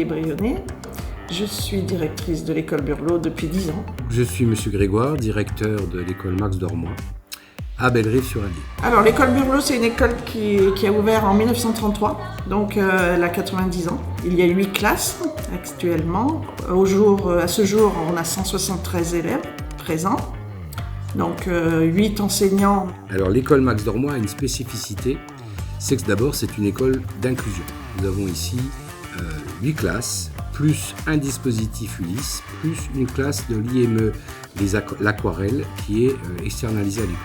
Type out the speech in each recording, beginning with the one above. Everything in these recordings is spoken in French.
Brionnais. Je suis directrice de l'école Burlot depuis 10 ans. Je suis Monsieur Grégoire, directeur de l'école Max Dormoy à Bellerive-sur-Allier. Alors l'école Burlot, c'est une école qui a ouvert en 1933, donc elle a 90 ans. Il y a 8 classes actuellement. À ce jour, on a 173 élèves présents, donc 8 enseignants. Alors l'école Max Dormoy a une spécificité, c'est que d'abord c'est une école d'inclusion. Nous avons ici 8 classes, plus un dispositif Ulysse, plus une classe de l'IME, l'aquarelle, qui est externalisée à l'école.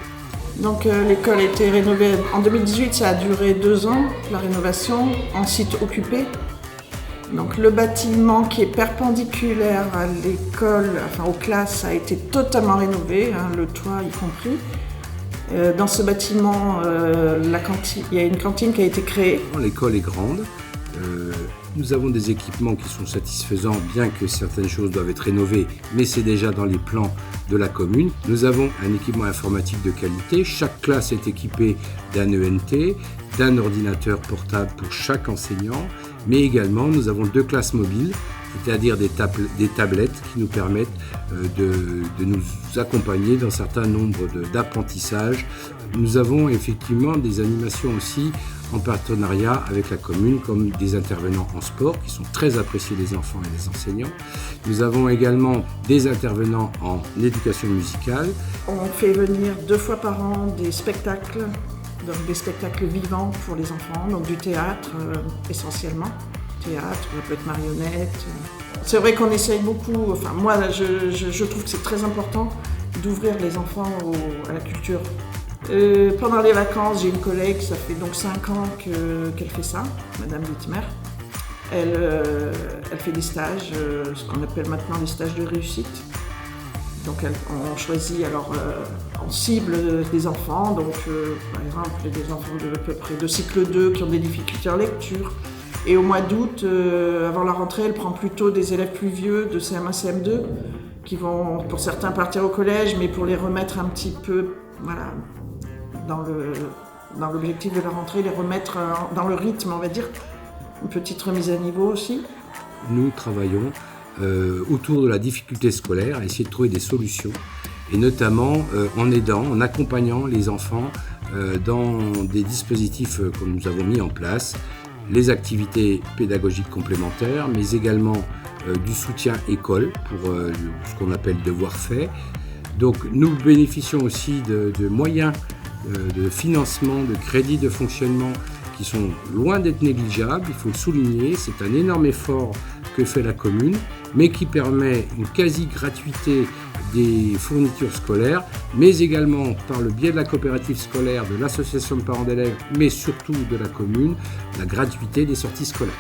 Donc l'école a été rénovée en 2018, ça a duré 2 ans, la rénovation, en site occupé. Donc le bâtiment qui est perpendiculaire à l'école, aux classes, a été totalement rénové, le toit y compris. Dans ce bâtiment, il y a une cantine qui a été créée. L'école est grande. Nous avons des équipements qui sont satisfaisants, bien que certaines choses doivent être rénovées, mais c'est déjà dans les plans de la commune. Nous avons un équipement informatique de qualité. Chaque classe est équipée d'un ENT, d'un ordinateur portable pour chaque enseignant, mais également nous avons 2 classes mobiles, c'est-à-dire des tablettes qui nous permettent de nous accompagner dans un certain nombre d'apprentissages. Nous avons effectivement des animations aussi en partenariat avec la commune, comme des intervenants en sport qui sont très appréciés des enfants et des enseignants. Nous avons également des intervenants en éducation musicale. On fait venir 2 fois par an des spectacles, donc des spectacles vivants pour les enfants, donc du théâtre essentiellement. Théâtre, ça peut être marionnette. C'est vrai qu'on essaye beaucoup, moi je trouve que c'est très important d'ouvrir les enfants à la culture. Pendant les vacances, j'ai une collègue, ça fait donc 5 ans qu'elle fait ça, Madame Wittmer. Elle fait des stages, ce qu'on appelle maintenant des stages de réussite. Donc on choisit, on cible des enfants, donc par exemple des enfants à peu près de cycle 2 qui ont des difficultés en lecture. Et au mois d'août, avant la rentrée, elle prend plutôt des élèves plus vieux de CM1, CM2 qui vont pour certains partir au collège, mais pour les remettre un petit peu dans l'objectif de la rentrée, les remettre dans le rythme, on va dire, une petite remise à niveau aussi. Nous travaillons autour de la difficulté scolaire à essayer de trouver des solutions, et notamment en accompagnant les enfants dans des dispositifs que nous avons mis en place, les activités pédagogiques complémentaires, mais également du soutien école pour ce qu'on appelle devoir fait. Donc nous bénéficions aussi de moyens de financement, de crédits de fonctionnement qui sont loin d'être négligeables, il faut le souligner. C'est un énorme effort que fait la commune, mais qui permet une quasi-gratuité des fournitures scolaires, mais également par le biais de la coopérative scolaire, de l'association de parents d'élèves, mais surtout de la commune, la gratuité des sorties scolaires.